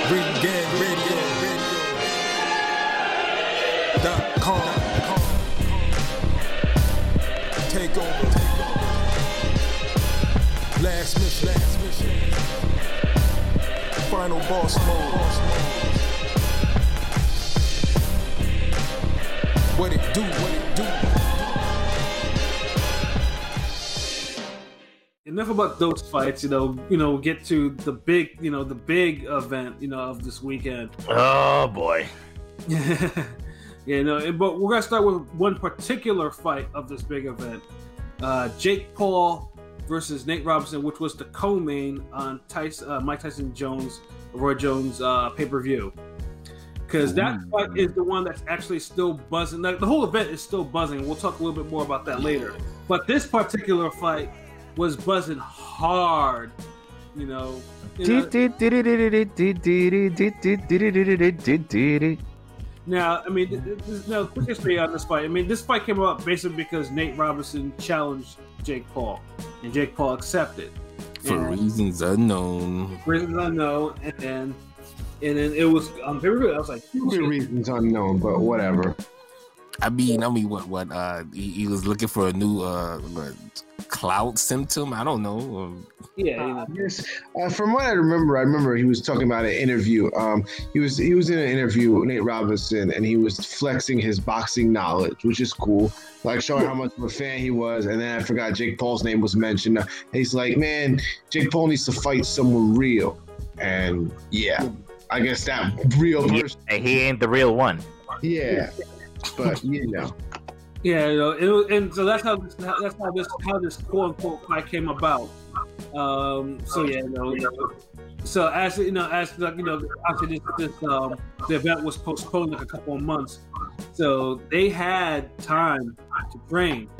ReganRadio.com. Take over. Last mission. Final boss mode. What it do? Enough about those fights, get to the big event, of this weekend. Oh boy. But we're gonna start with one particular fight of this big event. Jake Paul versus Nate Robinson, which was the co-main on Mike Tyson Roy Jones pay-per-view. Because that fight is the one that's actually still buzzing. Like, the whole event is still buzzing. We'll talk a little bit more about that later. But this particular fight was buzzing hard, Now, I mean, there's no quick history on this fight. I mean, this fight came about basically because Nate Robinson challenged Jake Paul, and Jake Paul accepted. For reasons unknown. And then it was on pay-per-view. I was like, reasons unknown, but whatever. I mean, what? He was looking for a new clout symptom. I don't know. Yes. From what I remember he was talking about an interview. He was in an interview with Nate Robinson, and he was flexing his boxing knowledge, which is cool, like showing how much of a fan he was. And then I forgot Jake Paul's name was mentioned. And he's like, man, Jake Paul needs to fight someone real. And yeah, I guess that real person. He ain't the real one. Yeah. But and so that's how this quote unquote fight came about. So as obviously the event was postponed like a couple of months, so they had time to train.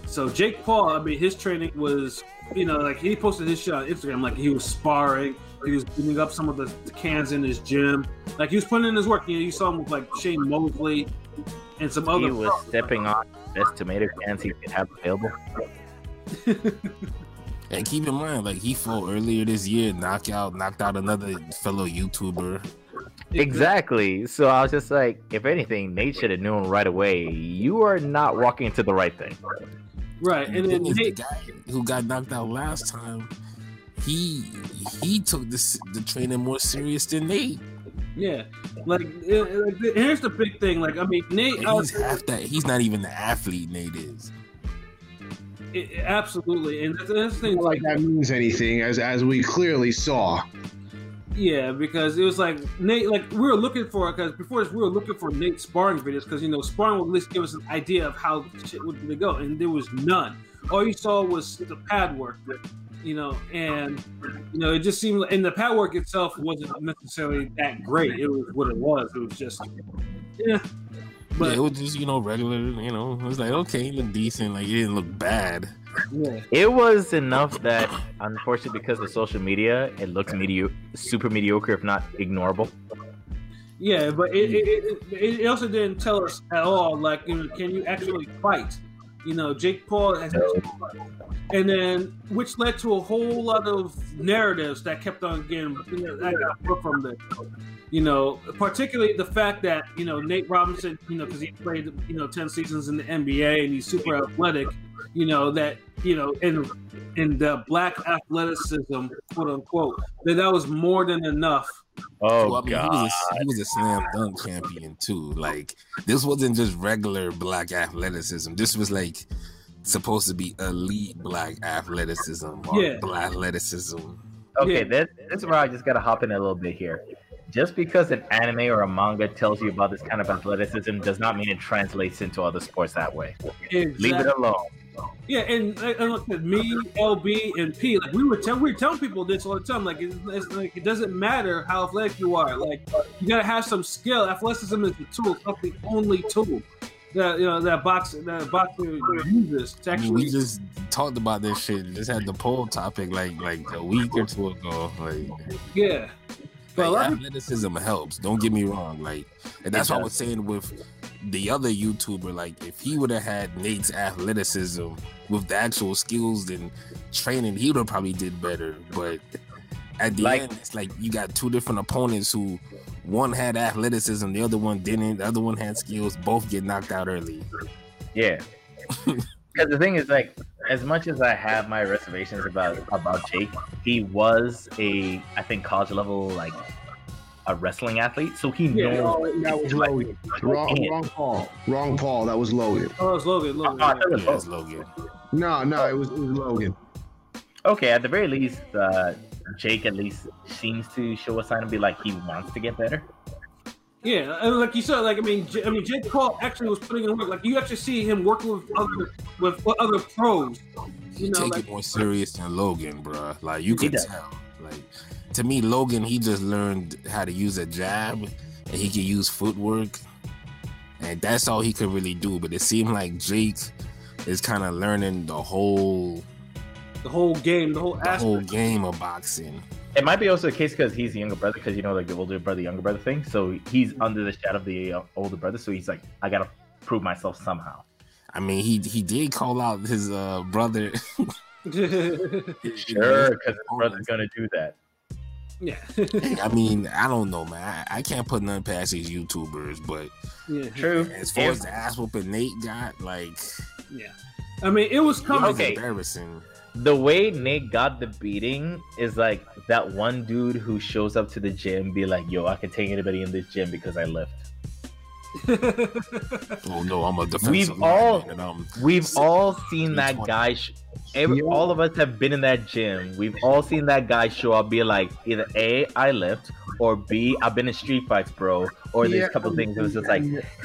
So Jake Paul, I mean, his training was, like he posted his shit on Instagram, like he was sparring. He was beating up some of the cans in his gym. Like, he was putting in his work. You saw him with, like, Shane Mosley and some other... He was stepping on the best tomato cans he could have available. And keep in mind, like, he fought earlier this year, knocked out another fellow YouTuber. Exactly. So I was just like, if anything, Nate should have known right away, you are not walking into the right thing. Right. And then the guy who got knocked out last time, he took the training more serious than Nate. Yeah, like here's the big thing. Like, I mean, Nate, he's half that. He's not even the athlete Nate is. Absolutely, and that's the thing. Not like that means anything, as we clearly saw. Yeah, because it was like Nate. Like, we were looking for Nate's sparring videos, because sparring would at least give us an idea of how shit would go, and there was none. All you saw was the pad work. And it just seemed like, and the pad work itself wasn't necessarily that great. It was what it was. It was just, but it was just, regular, it was like, okay, it looked decent. Like, it didn't look bad. Yeah. It was enough that, unfortunately, because of social media, it looks super mediocre, if not ignorable. Yeah, but it also didn't tell us at all, like, can you actually fight? Jake Paul has, and then which led to a whole lot of narratives that kept on getting from this. Particularly the fact that Nate Robinson, because he played 10 seasons in the NBA and he's super athletic. That in the black athleticism, quote unquote, that was more than enough. Oh, God. He was a slam dunk champion too. Like, this wasn't just regular black athleticism. This was like supposed to be elite black athleticism or black athleticism. Okay, that's where I just gotta hop in a little bit here. Just because an anime or a manga tells you about this kind of athleticism does not mean it translates into other sports that way. Exactly. Leave it alone. Yeah, and look at me, LB, and P. Like, we were telling people this all the time. Like, it's like, it doesn't matter how athletic you are. Like, you gotta have some skill. Athleticism is the tool. It's not the only tool that boxer uses. To actually, we just talked about this shit. Just had the poll topic like a week or two ago. Like, yeah. But athleticism helps. Don't get me wrong. Like, and that's what I was saying with the other YouTuber. Like, if he would have had Nate's athleticism with the actual skills and training, he would have probably did better. But At the end, it's like you got two different opponents who one had athleticism, the other one didn't. The other one had skills. Both get knocked out early. Yeah. Because the thing is, like, as much as I have my reservations about Jake, he was I think college level, like, a wrestling athlete, so he knows. That was Logan. Wrong Paul. That was Logan. Oh, it was Logan. It was Logan. No, it was Logan. Okay, at the very least, Jake at least seems to show a sign and be like he wants to get better. Yeah, and like you said, like I mean, Jake Paul actually was putting in work. Like you actually see him working with other pros. He take it more serious than Logan, bro. Like you could tell. Like to me, Logan, he just learned how to use a jab and he could use footwork, and that's all he could really do. But it seemed like Jake is kind of learning the whole game of boxing. It might be also the case because he's the younger brother, because you know, like the older brother, younger brother thing. So he's under the shadow of the older brother. So he's like, I gotta prove myself somehow. I mean, he did call out his brother. Sure, because his brother's gonna do that. Yeah. I mean, I don't know, man. I can't put nothing past these YouTubers, but true. As far as the ass whooping Nate got, like, I mean, it was coming. Okay. Embarrassing. The way Nate got the beating is like that one dude who shows up to the gym, be like, "Yo, I can take anybody in this gym because I lift." Oh no, I'm a defensive. We've all seen that guy. All of us have been in that gym. We've all seen that guy show up, be like, either A, I lift, or B, I've been in street fights, bro. Or there's a couple things. It was just like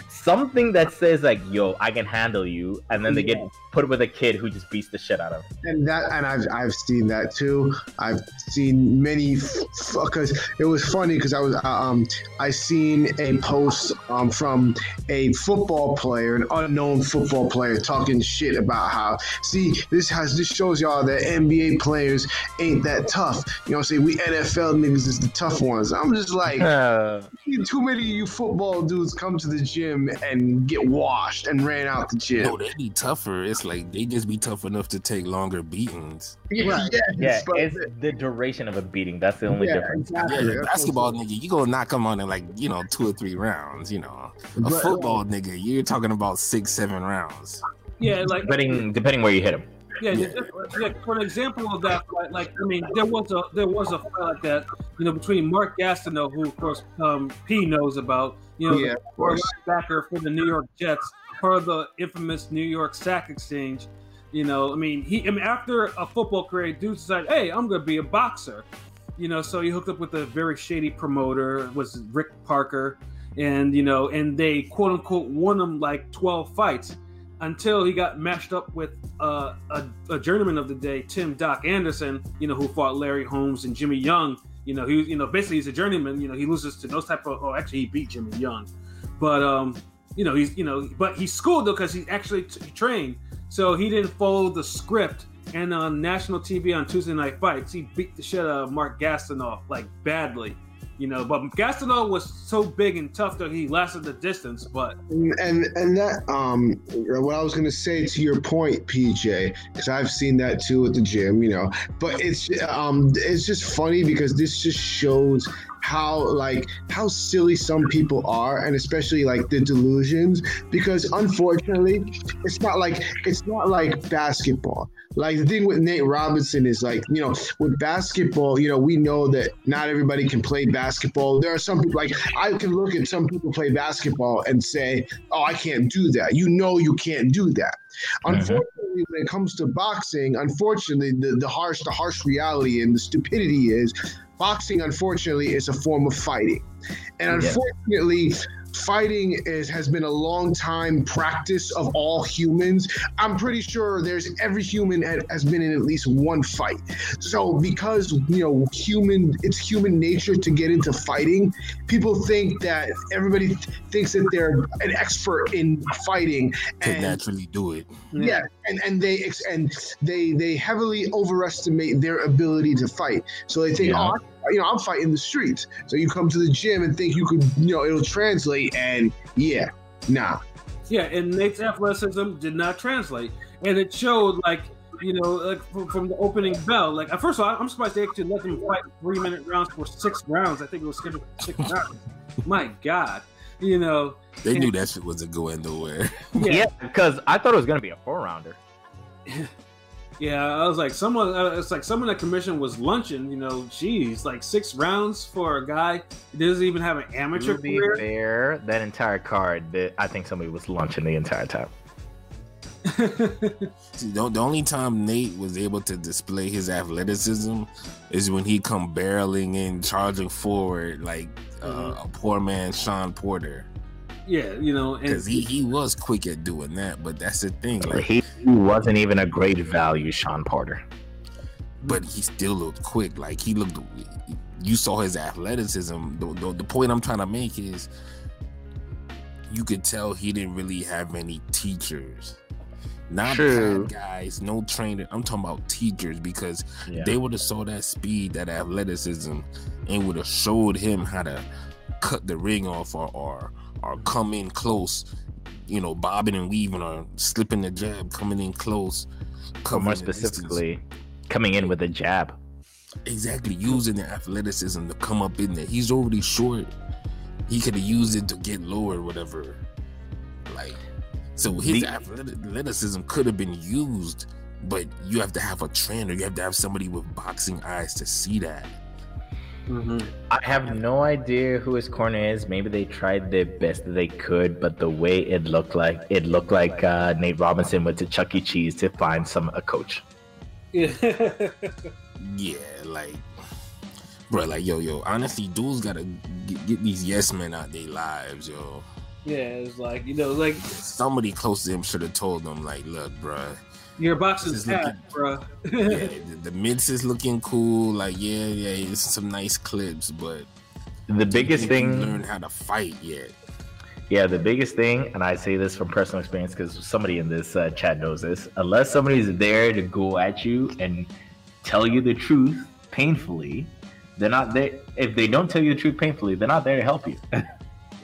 something that says like, "Yo, I can handle you," and then they get put with a kid who just beats the shit out of him. And I've seen that too. I've seen many because it was funny because I seen a post from a football player, an unknown football player, talking shit about how this shows y'all that NBA players ain't that tough. You know what I'm saying? We NFL niggas is the tough ones. I'm just like, too many of you football dudes come to the gym and get washed and ran out the gym. No, they be tougher. It's like they just be tough enough to take longer beatings. Yeah, it's the duration of a beating. That's the only difference. Exactly. Yeah, basketball nigga, you gonna knock them on in like 2 or 3 rounds. You know, football nigga, you're talking about 6, 7 rounds. Yeah, like depending where you hit him. Yeah, for an example of that, like I mean, there was a fight like that, between Mark Gastineau, who of course P knows about, backer for the New York Jets, part of the infamous New York Sack Exchange. After a football career, dude decided, hey, I'm gonna be a boxer. So he hooked up with a very shady promoter, was Rick Parker, and and they quote unquote won him like 12 fights. Until he got matched up with a journeyman of the day, Tim Doc Anderson, who fought Larry Holmes and Jimmy Young. Basically he's a journeyman. He loses to those type of. Oh, actually, he beat Jimmy Young, but but he's schooled though because he actually trained. So he didn't follow the script. And on national TV on Tuesday Night Fights, he beat the shit out of Mark Gastineau like badly. But Gastineau was so big and tough that he lasted the distance. But and that what I was gonna say to your point, PJ, because I've seen that too at the gym, But it's just funny because this just shows how silly some people are, and especially like the delusions. Because unfortunately, it's not like basketball. Like the thing with Nate Robinson is like, with basketball, we know that not everybody can play basketball. There are some people, like I can look at some people play basketball and say, oh, I can't do that. You can't do that. Unfortunately, when it comes to boxing, unfortunately, the harsh reality and the stupidity is boxing, unfortunately, is a form of fighting. And unfortunately, fighting has been a long time practice of all humans. I'm pretty sure every human has been in at least one fight. So because, it's human nature to get into fighting, people think that everybody thinks that they're an expert in fighting. Can naturally do it. Yeah, and they heavily overestimate their ability to fight. So they think, I'm fighting the streets. So you come to the gym and think you could, it'll translate, and nah. Yeah, and Nate's athleticism did not translate, and it showed. Like you know, like from the opening bell. Like, first of all, I'm surprised they actually let them fight 3-minute rounds for 6 rounds. I think it was scheduled for 6 rounds. My God, you know. They knew that shit wasn't going nowhere. Yeah, because I thought it was gonna be a 4-rounder. Yeah, I was like, it's like someone at commission was lunching, you know, geez, like 6 rounds for a guy who doesn't even have an amateur To be career. fair, that entire card, I think somebody was lunching the entire time. See, the only time Nate was able to display his athleticism is when he come barreling in, charging forward like a poor man Sean Porter. Yeah, you know, Because he was quick at doing that, but that's the thing. Like, He wasn't even a great value, Sean Porter. but he still looked quick. Like, he looked. You saw his athleticism. The point I'm trying to make is, you could tell he didn't really have any teachers. Not bad guys, no trainer. I'm talking about teachers, because they would have saw that speed, that athleticism, and would have showed him how to cut the ring off or come in close, you know, bobbing and weaving or slipping the jab, coming in close. Or more specifically, coming in with a jab. Exactly, using the athleticism to come up in there. He's already short. He could have used it to get lower or whatever. Like, so his athleticism could have been used, but you have to have a trainer. You have to have somebody with boxing eyes to see that. Mm-hmm. I have no idea who his corner is. Maybe they tried their best that they could, but the way it looked like Nate Robinson went to Chuck E. Cheese to find a coach. Yeah. Yeah, like, bro, like, yo, honestly, dudes gotta get these yes men out their lives, yo. Yeah, it's like, you know, like Somebody close to him should have told them, like, look, bro, your boxing This is cat, bro. yeah, the mids is looking cool. Like, yeah, it's some nice clips, but The biggest thing, learn how to fight yet. Yeah, the biggest thing, and I say this from personal experience because somebody in this chat knows this, unless somebody's there to go at you and tell you the truth painfully, they're not there. If they don't tell you the truth painfully, they're not there to help you.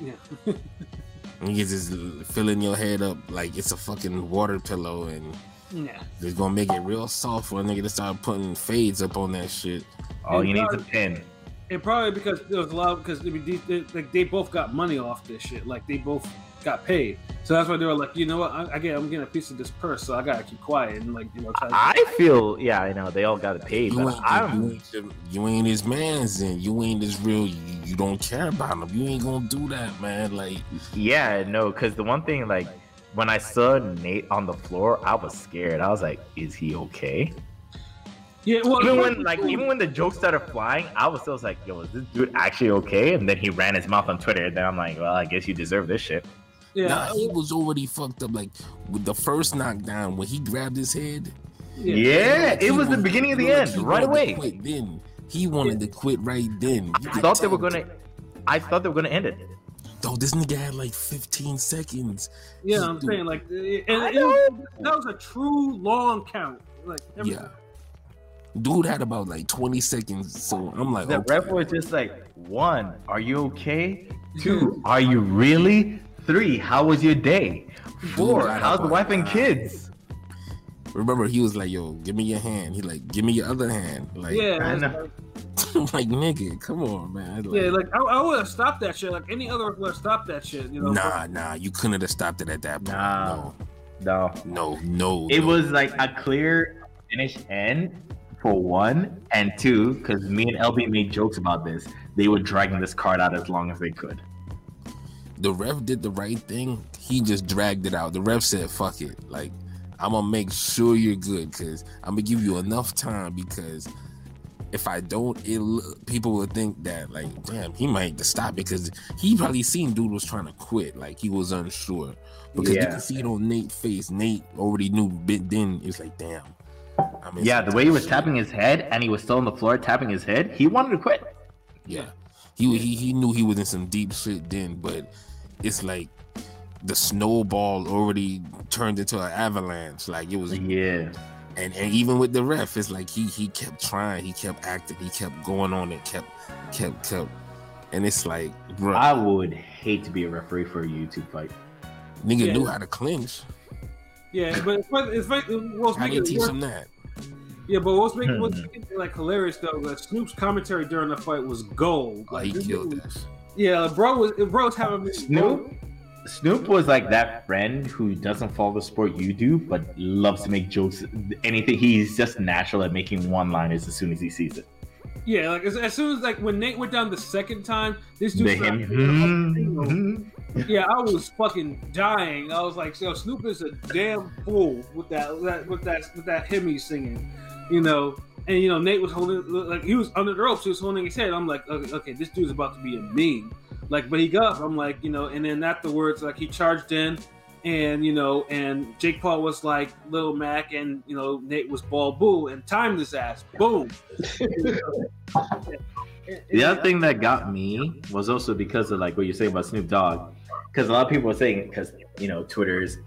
Yeah. You just filling your head up like it's a fucking water pillow, and Yeah. they're gonna make it real soft for a nigga to start putting fades up on that shit. All you need is a pin. And probably because there was a lot, because I mean, they both got money off this shit. Like, they both got paid, so that's why they were like, you know what, I'm getting a piece of this purse, so I gotta keep quiet and, like, you know. I feel, yeah, I know they all got paid, but You ain't his man's, and you ain't his real. You don't care about him. You ain't gonna do that, man. Like, yeah, no, because the one thing, like, when I saw Nate on the floor, I was scared. I was like, is he okay? Yeah, well, even when the jokes started flying, I was still like, yo, is this dude actually okay? And then he ran his mouth on Twitter, and then I'm like, well, I guess you deserve this shit. yeah, nah, he was already fucked up. Like, with the first knockdown, when he grabbed his head. Yeah, it was the beginning of the end, right away. Then he wanted to quit right then. I thought they were gonna end it. Though this nigga had like 15 seconds. Yeah, I'm saying, like, that was a true long count. Like, Yeah. Dude had about like 20 seconds, so I'm like, The okay. ref was just like, 1, are you okay? 2, are you really? 3, how was your day? 4, how's the wife and kids? Remember, he was like, yo, give me your hand. He like, give me your other hand. Like, yeah, I know. I'm like, nigga, come on, man. Like, yeah, like I would have stopped that shit. Like, any other would have stopped that shit. You know? Nah, you couldn't have stopped it at that point. No. It was like a clear finish end for 1, and 2, because me and LB made jokes about this. They were dragging this card out as long as they could. The ref did the right thing. He just dragged it out. The ref said, fuck it. Like, I'm gonna make sure you're good, because I'm gonna give you enough time, because if I don't, people will think that, like, damn, he might have to stop it, because he probably seen dude was trying to quit, like he was unsure, because you can see it on Nate's face. Nate already knew then. It was like, damn. The way he was tapping his head, and he was still on the floor tapping his head, he wanted to quit. Yeah, he knew he was in some deep shit then, but it's like the snowball already turned into an avalanche. Like, it was, and even with the ref, it's like he kept trying, he kept acting, he kept going on it, kept, and it's like, bro, I would hate to be a referee for a YouTube fight. Nigga knew how to clinch. Yeah, but it's what's How they making it teach worse. him that? Yeah, but what's making it like hilarious though? That Snoop's commentary during the fight was gold. Like, he killed that. Yeah, bro's having me. Snoop was like that friend who doesn't follow the sport you do, but loves to make jokes. Anything, he's just natural at making one-liners as soon as he sees it. Yeah, like as soon as like when Nate went down the second time, this dude started. Yeah, I was fucking dying. I was like, "Yo, Snoop is a damn fool with that hymn he's singing," you know. And you know, Nate was holding like he was under the ropes. He was holding his head. I'm like, okay, this dude's about to be a meme. Like, but he got up. I'm like, you know, and then afterwards, like he charged in, and you know, and Jake Paul was like Lil Mac, and you know, Nate was Ball Bull, and timed his ass. Boom. The other thing that got me was also because of like what you're saying about Snoop Dogg, because a lot of people are saying because you know Twitter is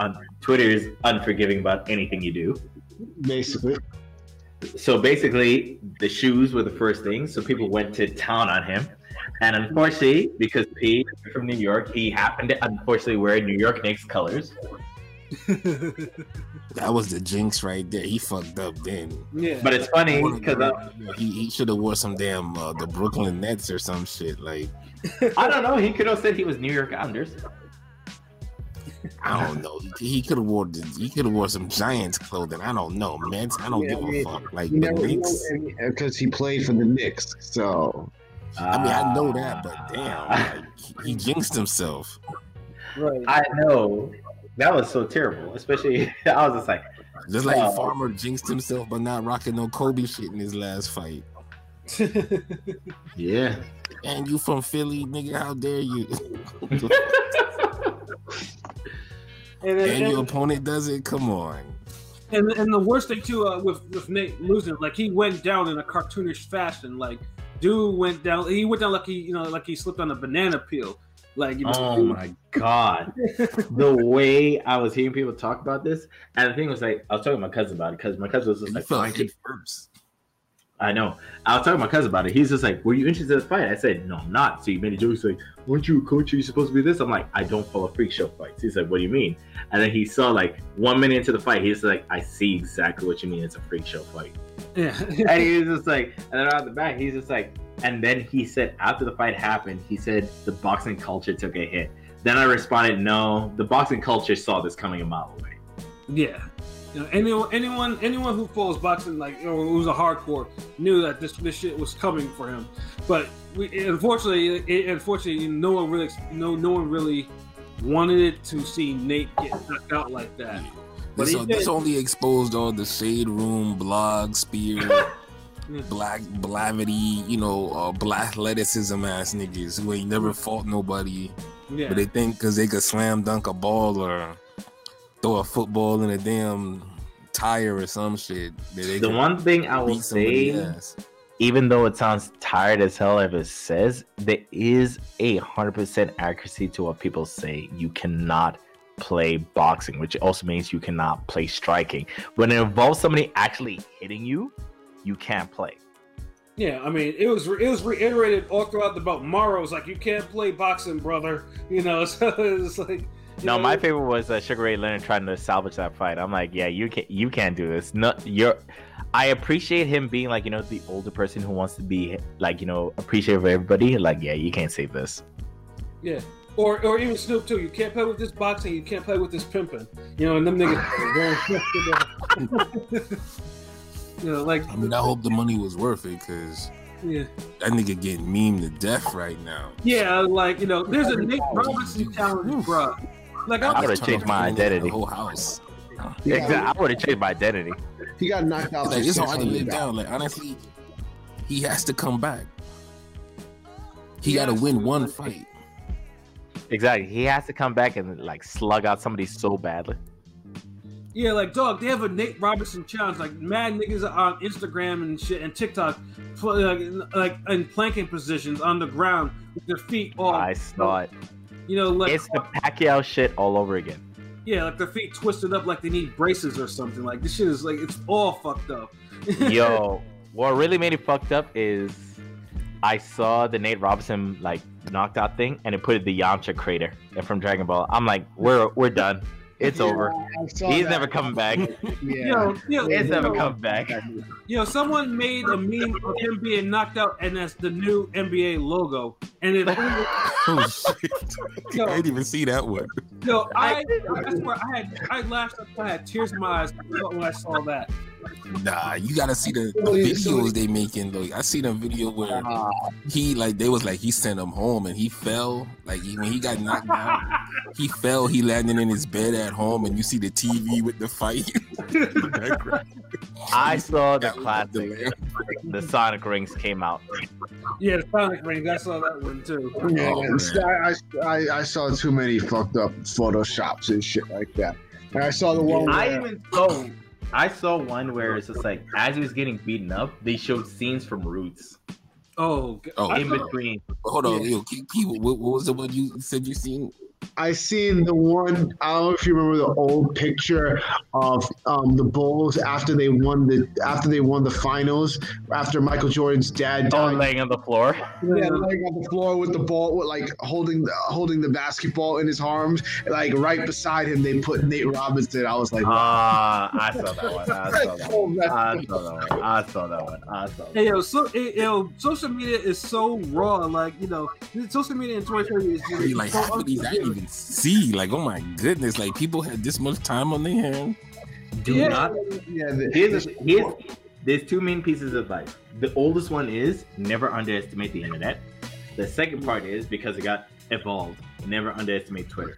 unforgiving about anything you do. Basically. So basically, the shoes were the first thing. So people went to town on him, and unfortunately, because P from New York, he happened to unfortunately wear New York Knicks colors. That was the jinx right there. He fucked up then. Yeah, but it's funny because he should have wore some damn the Brooklyn Nets or some shit. Like, I don't know. He could have said he was New York Islanders. I don't know. He could have wore some Giants clothing. I don't know, man. I don't give a fuck. Like the Knicks, because he played for the Knicks. So I mean, I know that, but damn, like, he jinxed himself. right. I know. That was so terrible. Especially, I was just like, Just like Farmer jinxed himself by not rocking no Kobe shit in his last fight. yeah. And you from Philly, nigga? How dare you? And your opponent does it? Come on. And the worst thing too with Nate losing, like he went down in a cartoonish fashion. Like dude went down. He went down like he slipped on a banana peel. Like, you know, oh my god, the way I was hearing people talk about this, and the thing was like, I was talking to my cousin about it because my cousin was just like, felt hit first. I know. I was talking to my cousin about it. He's just like, were you interested in the fight? I said, no, I'm not. So he made a joke. He's like, weren't you a coach? Are you supposed to be this? I'm like, I don't follow freak show fights. He's like, what do you mean? And then he saw like 1 minute into the fight, he's like, I see exactly what you mean. It's a freak show fight. Yeah. And he was just like, and then out the back, he's just like, and then he said, after the fight happened, he said the boxing culture took a hit. Then I responded, no, the boxing culture saw this coming a mile away. Yeah. You know, anyone who follows boxing, like, you know, who's a hardcore, knew that this shit was coming for him. But unfortunately, no one really wanted it to see Nate get knocked out like that. But this only exposed all the shade room, blog, spear, black blavity, you know, black athleticism ass niggas who ain't never fought nobody. Yeah. But they think because they could slam dunk a ball or throw a football in a damn tire or some shit. The one thing I will say, even though it sounds tired as hell if it says, there is 100% accuracy to what people say. You cannot play boxing, which also means you cannot play striking. When it involves somebody actually hitting you, you can't play. Yeah, I mean, it was reiterated all throughout the bout. Morrow's like, you can't play boxing, brother. You know, so it's like. No, my favorite was Sugar Ray Leonard trying to salvage that fight. I'm like, yeah, you can't do this. No, I appreciate him being like, you know, the older person who wants to be like, you know, appreciative of everybody. Like, yeah, you can't save this. Yeah. Or even Snoop too. You can't play with this boxing. You can't play with this pimping. You know, and them niggas. You know, like. I mean, I hope the money was worth it because. Yeah. That nigga getting memed to death right now. Yeah, like, you know, there's a Nate Robinson challenge, bro. Like, I would have changed my identity. The whole house. Exactly. I would have changed my identity. He got knocked out. Like, it's hard to live down. Like, honestly, he has to come back. He got to win one fight. Exactly. He has to come back and like slug out somebody so badly. Yeah, like, dog, they have a Nate Robinson challenge. Like, mad niggas on Instagram and shit and TikTok, like in planking positions on the ground with their feet all. I saw it. You know, like it's the Pacquiao shit all over again. Yeah, like their feet twisted up like they need braces or something. Like, this shit is like, it's all fucked up. Yo, what really made it fucked up is I saw the Nate Robinson like knocked out thing, and it put the Yamcha crater from Dragon Ball. I'm like, we're done. It's over. I saw He's that. never coming back. Yeah. It's never coming back. Someone made a meme of him being knocked out, and that's the new NBA logo. And it, Oh shit! Yo. I didn't even see that one. I swear, I laughed up. I had tears in my eyes when I saw that. Nah, you gotta see the videos they making though. I seen a video where he sent him home and he fell. Like when he got knocked down, he fell. He landed in his bed at home, and you see the TV with the fight. I saw the classic. The Sonic rings came out. Yeah, the Sonic rings. I saw that one too. Yeah, I saw too many fucked up photoshops and shit like that. And I saw the one. I saw one where it's just like as he was getting beaten up, they showed scenes from Roots. In between. Hold on, yo, people. What was the one you said you seen? I seen the one. I don't know if you remember the old picture of the Bulls after they won the finals. After Michael Jordan's dad died, laying on the floor. Yeah, laying on the floor with the ball, with like holding the basketball in his arms. Like right beside him, they put Nate Robinson. I was like, I saw that one. Hey, social media is so raw. Like social media in 2020 is Like so half of these I didn't even see. Like, oh my goodness! Like people had this much time on their hands. There's two main pieces of advice. The oldest one is never underestimate the internet. The second part is because it got evolved, never underestimate Twitter.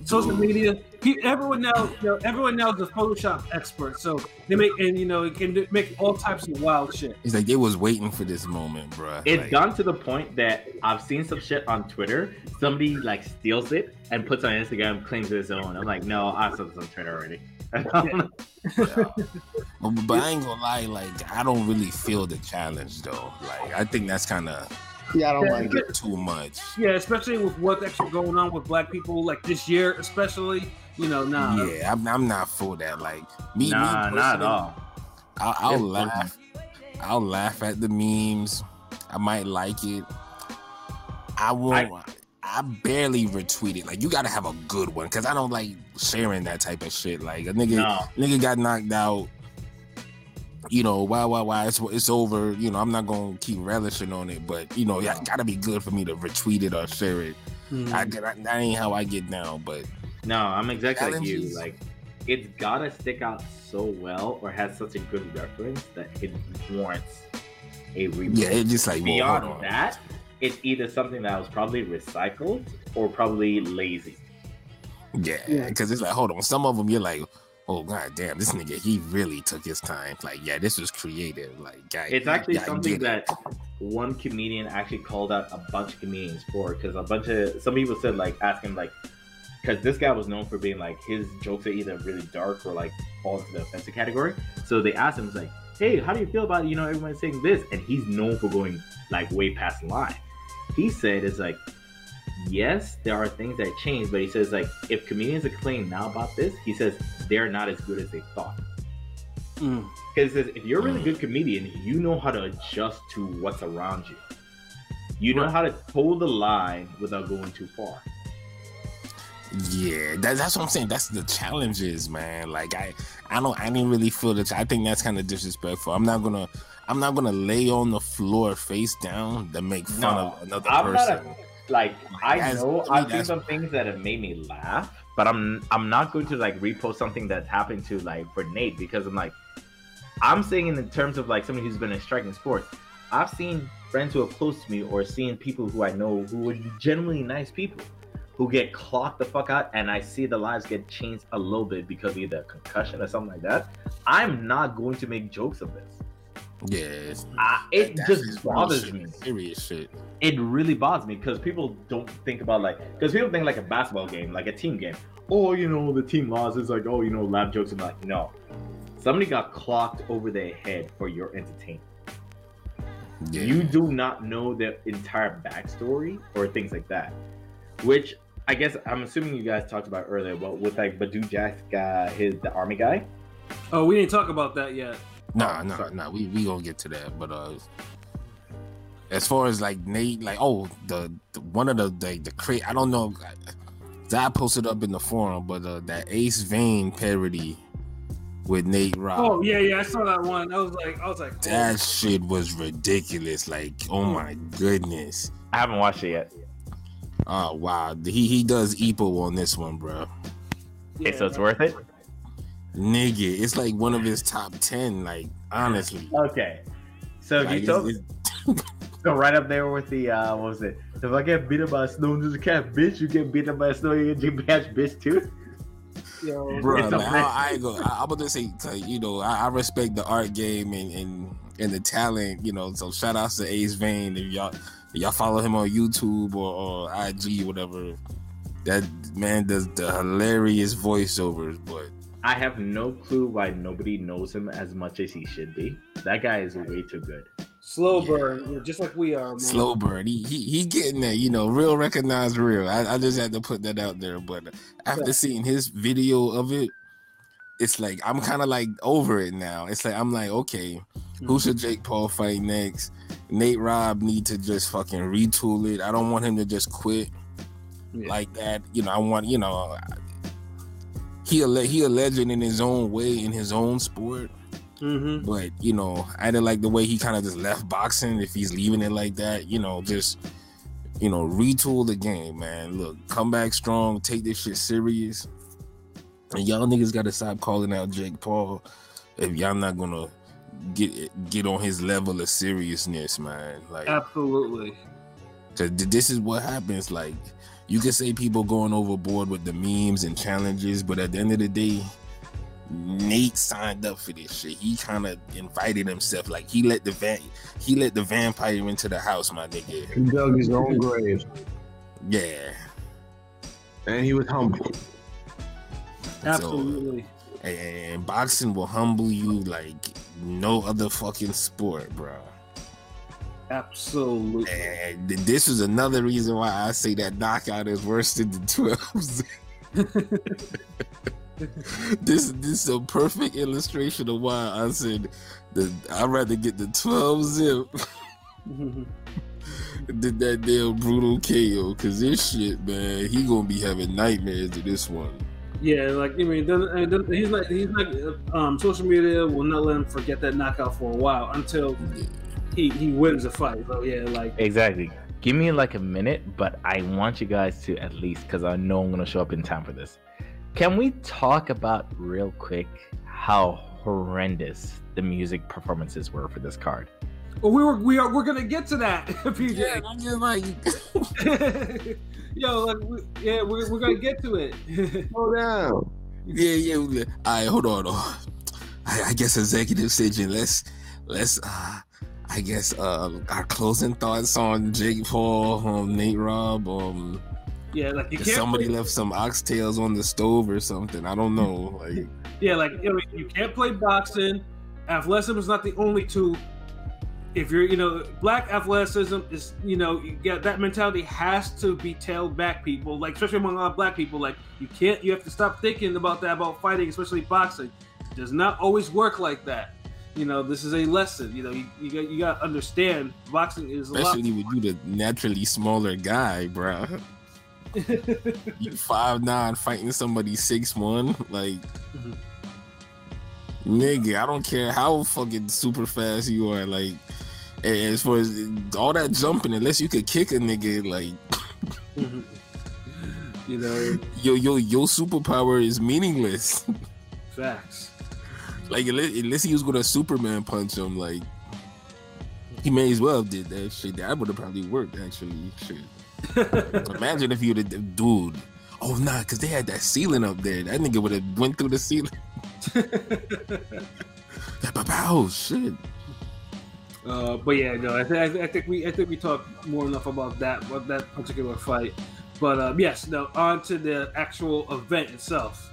Social media. Everyone now is a Photoshop expert, so they make can make all types of wild shit. It's like they was waiting for this moment, bro. It's gone to the point that I've seen some shit on Twitter. Somebody like steals it and puts on Instagram, claims it's his own. I'm like, no, I saw this on Twitter already. But I ain't gonna lie, like I don't really feel the challenge though. Like I think that's kind of. Yeah, I don't like it too much. Yeah, especially with what's actually going on with Black people, like this year, especially. Nah. Yeah, I'm not for that. Like me, not at all. I'll laugh. I'll laugh at the memes. I might like it. I won't. I barely retweet it. Like you gotta have a good one because I don't like sharing that type of shit. Like a nigga got knocked out. Why? It's over. I'm not gonna keep relishing on it, but it gotta be good for me to retweet it or share it. That ain't how I get down. But no, I'm exactly like you. Like it's gotta stick out so well or has such a good reference that it warrants a replay. Yeah, it's just like beyond that, it's either something that was probably recycled or probably lazy. Yeah, because it's like, hold on, some of them you're like, oh god damn, this nigga, he really took his time. Like, yeah, this was creative. Like, it's actually something that one comedian actually called out a bunch of comedians for, because some people said, like, ask him, like, because this guy was known for being like his jokes are either really dark or like fall into the offensive category. So they asked him, like, hey, how do you feel about everyone's saying this? And he's known for going like way past the line. He said, it's like, yes, there are things that change, but he says, like, if comedians are complaining now about this, he says they're not as good as they thought. Because he says, if you're a really good comedian, you know how to adjust to what's around you. You know how to hold the line without going too far. Yeah, that's what I'm saying. That's the challenges, man. Like I didn't really feel that. I think that's kind of disrespectful. I'm not gonna lay on the floor face down to make fun of another person. I've seen some things that have made me laugh, but I'm not going to like repost something that's happened to like for Nate, because I'm saying in terms of like somebody who's been in striking sports. I've seen friends who are close to me or seen people who I know who are genuinely nice people who get clocked the fuck out, and I see the lives get changed a little bit because of either concussion or something like that. I'm not going to make jokes of this. Yes. It just bothers me. Serious shit. It really bothers me because people don't think about because people think like a basketball game, like a team game. Oh, the team lost. It's like, oh, laugh jokes. And like, no. Somebody got clocked over their head for your entertainment. Yeah. You do not know the entire backstory or things like that. Which I guess I'm assuming you guys talked about earlier, but with like Badu Jack's guy, the army guy. Oh, we didn't talk about that yet. No. We gonna get to that. But as far as like Nate, like the one of the crate, I don't know. I posted up in the forum, but that Ace Vane parody with Nate Robb. Oh yeah, I saw that one. I was like, that shit was ridiculous. Like, oh my goodness. I haven't watched it yet. Oh wow, he does EPO on this one, bro. Yeah, okay, so it's worth it. Nigga, it's like one of his top 10. Like, honestly. Okay, so like, you told so right up there with the what was it? If I get beaten by a snow ninja cat, bitch, you get beaten by a snow ninja cat, bitch too. Yo, bro, like, I ain't go. I'm gonna say, you know, I respect the art game and the talent, you know. So shout outs to Ace Vane. If y'all follow him on YouTube or IG or whatever, that man does the hilarious voiceovers. But I have no clue why nobody knows him as much as he should be. That guy is way too good. Slow burn, just like we are. Man. Slow burn. He getting that, you know, real recognized real. I just had to put that out there. But after seeing his video of it, it's like I'm kind of like over it now. It's like I'm like, okay, who should Jake Paul fight next? Nate Robb need to just fucking retool it. I don't want him to just quit like that. You know, I want, you know, he a legend in his own way, in his own sport. Mm-hmm. But you know, I didn't like the way he kind of just left boxing. If he's leaving it like that, you know, just, you know, retool the game, man. Look, come back strong, take this shit serious, and y'all niggas gotta stop calling out Jake Paul if y'all not gonna get on his level of seriousness, man. Like, absolutely, because this is what happens. Like, you can say people going overboard with the memes and challenges, but at the end of the day, Nate signed up for this shit. He kind of invited himself. Like, he let the vampire into the house, my nigga. He dug his own grave. Yeah, and he was humble. Absolutely. So, and boxing will humble you like no other fucking sport, bro. Absolutely. And this is another reason why I say that knockout is worse than the 12s. This is a perfect illustration of why I said that I'd rather get the 12 zip than that damn brutal KO. Cause this shit, man, he gonna be having nightmares to this one. Yeah, like, I mean, he's like social media will not let him forget that knockout for a while until he wins a fight. So yeah, like, exactly. Give me like a minute, but I want you guys to at least, because I know I'm gonna show up in time for this. Can we talk about real quick how horrendous the music performances were for this card? Well, we're gonna get to that, PJ. Yeah, I'm just like, yo, like, we're gonna get to it. Hold down. Yeah. All right, hold on. I guess executive decision. Let's I guess our closing thoughts on Jake Paul, Nate Robb, yeah, like, you can't somebody left some oxtails on the stove or something. I don't know. Like, yeah, like, you can't play boxing. Athleticism is not the only tool. If you're, black athleticism is, you get that mentality has to be tailed back, people. Like, especially among a lot of black people, like, you have to stop thinking about that, about fighting, especially boxing. It does not always work like that. This is a lesson. You got to understand boxing is especially with you, the naturally smaller guy, bro. You 5'9" fighting somebody 6'1", like, nigga, I don't care how fucking super fast you are, like, as far as all that jumping, unless you could kick a nigga, like, your superpower is meaningless. Facts. Like, unless he was gonna Superman punch him, like, he may as well have did that shit. That would have probably worked, actually. Shit. Imagine if you would have, dude. Oh nah, because they had that ceiling up there. That nigga would have went through the ceiling. Oh shit. But yeah, no, I think we talked more enough about that particular fight. But yes, now on to the actual event itself.